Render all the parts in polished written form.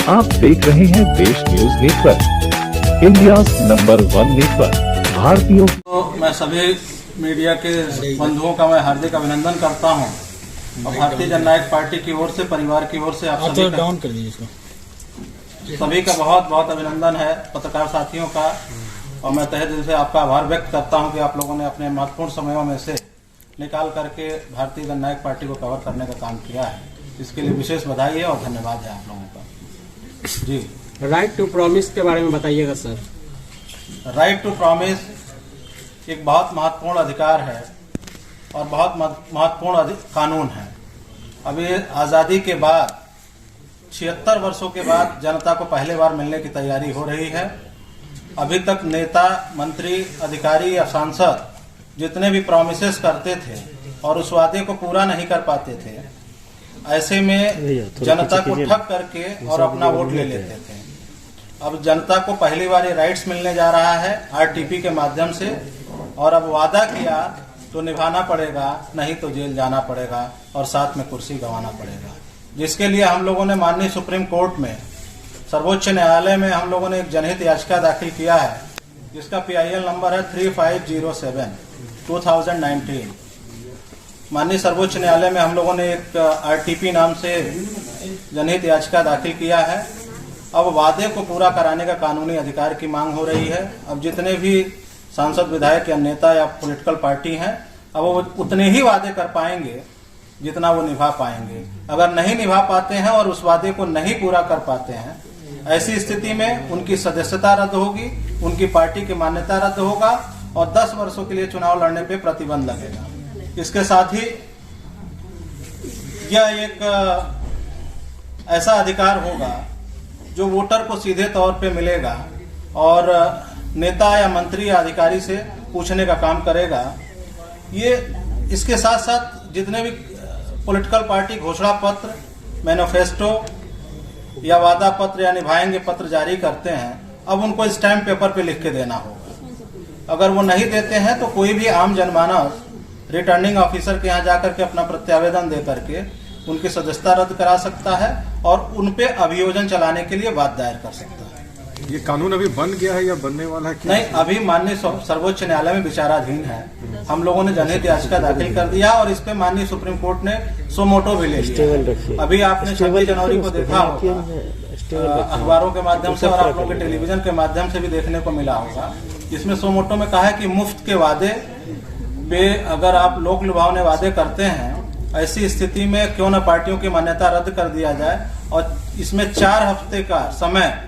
आप देख रहे हैं देश news network, India number 1 network. भारतीयों तो मैं सभी मीडिया के बंधुओं का मैं हार्दिक अभिनंदन करता हूं और भारतीय जननायक पार्टी की ओर से, परिवार की ओर से आप सभी का डाउन कर दीजिए इसको। सभी का बहुत बहुत अभिनंदन है, पत्रकार साथियों का। और मैं तहे दिल से आपका आभार व्यक्त करता हूं कि आप लोगों ने अपने महत्वपूर्ण समयों में से निकाल करके भारतीय जननायक पार्टी को कवर करने का काम किया है। इसके लिए विशेष बधाई है और धन्यवाद है आप लोगों का। जी, राइट टू प्रॉमिस के बारे में बताइएगा सर। राइट टू प्रॉमिस एक बहुत महत्वपूर्ण अधिकार है और बहुत महत्वपूर्ण कानून है। अभी आज़ादी के बाद 76 वर्षों के बाद जनता को पहले बार मिलने की तैयारी हो रही है। अभी तक नेता, मंत्री, अधिकारी या सांसद जितने भी प्रॉमिसेस करते थे और उस वादे को पूरा नहीं कर पाते थे, ऐसे में जनता को ठग करके और अपना वोट ले लेते थे। अब जनता को पहली बार ये राइट्स मिलने जा रहा है आरटीपी के माध्यम से, और अब वादा किया तो निभाना पड़ेगा, नहीं तो जेल जाना पड़ेगा और साथ में कुर्सी गंवाना पड़ेगा। जिसके लिए हम लोगों ने माननीय सुप्रीम कोर्ट में, सर्वोच्च न्यायालय में हम लोगों ने एक जनहित याचिका दाखिल किया है, जिसका PIL नंबर है 3507/2019। माननीय सर्वोच्च न्यायालय में हम लोगों ने एक आरटीपी नाम से जनहित याचिका दाखिल किया है। अब वादे को पूरा कराने का कानूनी अधिकार की मांग हो रही है। अब जितने भी सांसद, विधायक या नेता या पॉलिटिकल पार्टी हैं, अब वो उतने ही वादे कर पाएंगे जितना वो निभा पाएंगे। अगर नहीं निभा पाते हैं और उस वादे को नहीं पूरा कर पाते हैं, ऐसी स्थिति में उनकी सदस्यता रद्द होगी, उनकी पार्टी की मान्यता रद्द होगा और 10 वर्षों के लिए चुनाव लड़ने पे प्रतिबंध लगेगा। इसके साथ ही यह एक ऐसा अधिकार होगा जो वोटर को सीधे तौर पे मिलेगा और नेता या मंत्री या अधिकारी से पूछने का काम करेगा। ये इसके साथ साथ जितने भी पॉलिटिकल पार्टी घोषणा पत्र, मैनिफेस्टो या वादा पत्र या निभाएंगे पत्र जारी करते हैं, अब उनको स्टैम्प पेपर पे लिख के देना होगा। अगर वो नहीं देते हैं तो कोई भी आम जनमानस रिटर्निंग ऑफिसर के यहाँ जाकर के अपना प्रत्यावेदन दे करके उनकी सदस्यता रद्द करा सकता है और उनपे अभियोजन चलाने के लिए वाद दायर कर सकता है। ये कानून अभी बन गया है या बनने वाला है? नहीं, अभी माननीय सर्वोच्च न्यायालय में विचाराधीन है। हम लोगों ने जनहित याचिका दाखिल कर दिया और इस पे माननीय सुप्रीम कोर्ट ने सो मोटो भी ले लिया। अभी आपने 26 जनवरी को देखा होगा अखबारों के माध्यम से और आप लोगों के टेलीविजन के माध्यम से भी देखने को मिला होगा। इसमें सो मोटो में कहा है कि मुफ्त के वादे पे अगर आप लोक लुभावने वादे करते हैं, ऐसी स्थिति में क्यों न पार्टियों की मान्यता रद्द कर दिया जाए। और इसमें 4 हफ्ते का समय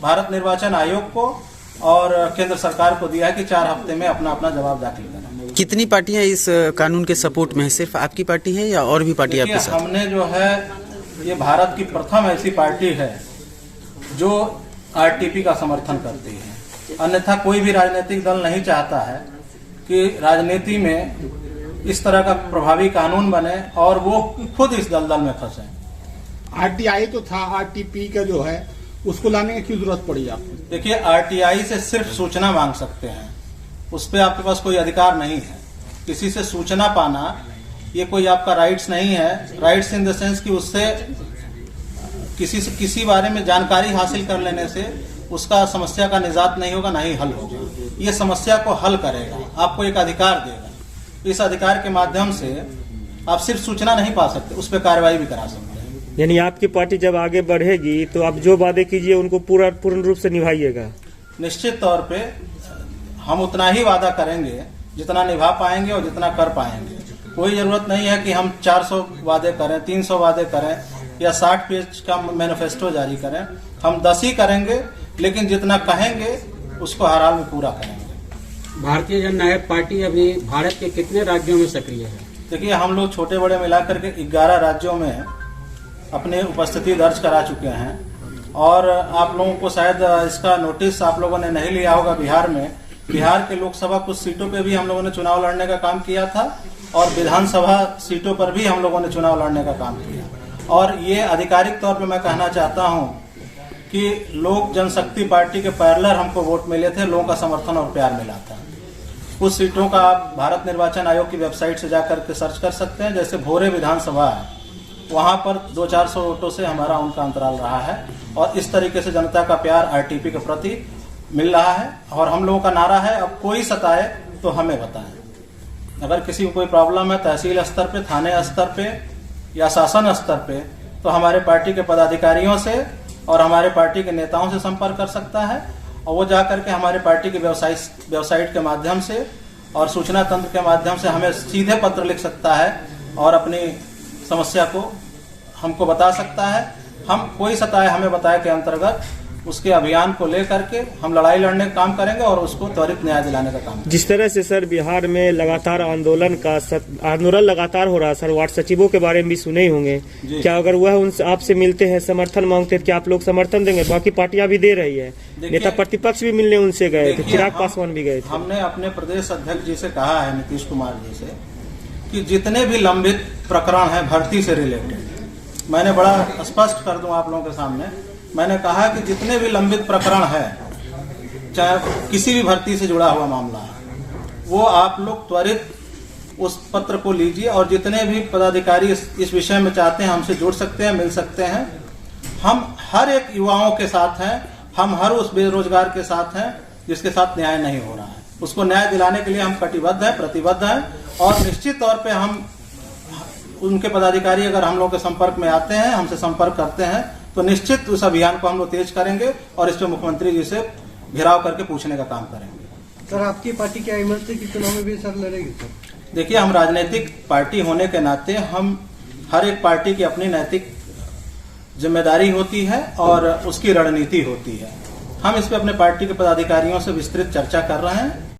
भारत निर्वाचन आयोग को और केंद्र सरकार को दिया है कि 4 हफ्ते में अपना अपना जवाब दाखिल करें। कितनी पार्टियां इस कानून के सपोर्ट में है? सिर्फ आपकी पार्टी है या और भी पार्टी आपके साथ? हमने जो है, ये भारत की प्रथम ऐसी पार्टी है जो आरटीपी का समर्थन करती है। अन्यथा कोई भी राजनीतिक दल नहीं चाहता है कि राजनीति में इस तरह का प्रभावी कानून बने और वो खुद इस दलदल में फंसे। RTI तो था, RTP का जो है उसको लाने की क्यों जरूरत पड़ी आपको? देखिए, RTI से सिर्फ सूचना मांग सकते हैं, उस पर आपके पास कोई अधिकार नहीं है। किसी से सूचना पाना ये कोई आपका राइट्स नहीं है। राइट्स इन द सेंस कि उससे किसी बारे में जानकारी हासिल कर लेने से उसका समस्या का निजात नहीं होगा, ना ही हल होगा। ये समस्या को हल करेगा, आपको एक अधिकार देगा। इस अधिकार के माध्यम से आप सिर्फ सूचना नहीं पा सकते, उस पर कार्रवाई भी करा सकते हैं। यानी आपकी पार्टी जब आगे बढ़ेगी तो आप जो वादे कीजिए उनको पूर्ण रूप से निभाइएगा? निश्चित तौर पे हम उतना ही वादा करेंगे जितना निभा पाएंगे और जितना कर पाएंगे। कोई जरूरत नहीं है कि हम 400 वादे करें, 300 वादे करें या 60 पेज का मैनिफेस्टो जारी करें। हम 10 ही करेंगे, लेकिन जितना कहेंगे उसको हर हाल में पूरा करेंगे। भारतीय जननायक पार्टी अभी भारत के कितने राज्यों में सक्रिय है? देखिए, हम लोग छोटे बड़े मिलाकर के 11 राज्यों में अपने उपस्थिति दर्ज करा चुके हैं। और आप लोगों को शायद इसका नोटिस आप लोगों ने नहीं लिया होगा। बिहार के लोकसभा कुछ सीटों पे भी हम लोगों ने चुनाव लड़ने का काम किया था और विधानसभा सीटों पर भी हम लोगों ने चुनाव लड़ने का काम किया। और ये आधिकारिक तौर पे मैं कहना चाहता हूँ कि लोक जनशक्ति पार्टी के पैरेलल हमको वोट मिले थे, लोगों का समर्थन और प्यार मिला था। कुछ सीटों का आप भारत निर्वाचन आयोग की वेबसाइट से जाकर के सर्च कर सकते हैं। जैसे भोरे विधानसभा है, वहाँ पर 200-400 वोटों से हमारा उनका अंतराल रहा है और इस तरीके से जनता का प्यार आरटीपी के प्रति मिल रहा है। और हम लोगों का नारा है, अब कोई सताए तो हमें बताएं। अगर किसी को कोई प्रॉब्लम है तहसील स्तर पे, थाने स्तर पे या शासन स्तर पे, तो हमारे पार्टी के पदाधिकारियों से और हमारे पार्टी के नेताओं से संपर्क कर सकता है और वो जा करके हमारे पार्टी की वेबसाइट के माध्यम से और सूचना तंत्र के माध्यम से हमें सीधे पत्र लिख सकता है और अपनी समस्या को हमको बता सकता है। हम कोई सताए हमें बताए के अंतर्गत उसके अभियान को लेकर के हम लड़ाई लड़ने का काम करेंगे और उसको त्वरित न्याय दिलाने का काम। जिस तरह से सर बिहार में लगातार आंदोलन लगातार हो रहा है सर, वार्ड सचिवों के बारे में भी सुने ही होंगे, क्या अगर वह उनसे आपसे मिलते हैं, समर्थन मांगते हैं, क्या आप लोग समर्थन देंगे? बाकी पार्टियां भी दे रही है, नेता प्रतिपक्ष भी मिलने उनसे गए थे, चिराग पासवान भी गए थे। हमने अपने प्रदेश अध्यक्ष जी से कहा है, नीतीश कुमार जी से, कि जितने भी लंबित प्रकरण है भर्ती से रिलेटेड, मैंने बड़ा स्पष्ट कर दूं आप लोगों के सामने, मैंने कहा कि जितने भी लंबित प्रकरण है, चाहे किसी भी भर्ती से जुड़ा हुआ मामला है, वो आप लोग त्वरित उस पत्र को लीजिए और जितने भी पदाधिकारी इस विषय में चाहते हैं हमसे जुड़ सकते हैं, मिल सकते हैं। हम हर एक युवाओं के साथ हैं, हम हर उस बेरोजगार के साथ हैं जिसके साथ न्याय नहीं हो रहा है, उसको न्याय दिलाने के लिए हम कटिबद्ध हैं, प्रतिबद्ध हैं और निश्चित तौर पे हम उनके पदाधिकारी अगर हम लोग के संपर्क में आते हैं, हमसे संपर्क करते हैं, तो निश्चित उस अभियान को हम लोग तेज करेंगे और इस पे मुख्यमंत्री जी से घेराव करके पूछने का काम करेंगे। सर, आपकी पार्टी क्या इमरती के चुनाव में भी सर लड़ेगी सर? देखिए, हम राजनीतिक पार्टी होने के नाते हम हर एक पार्टी की अपनी नैतिक जिम्मेदारी होती है और उसकी रणनीति होती है। हम इस पे अपने पार्टी के पदाधिकारियों से विस्तृत चर्चा कर रहे हैं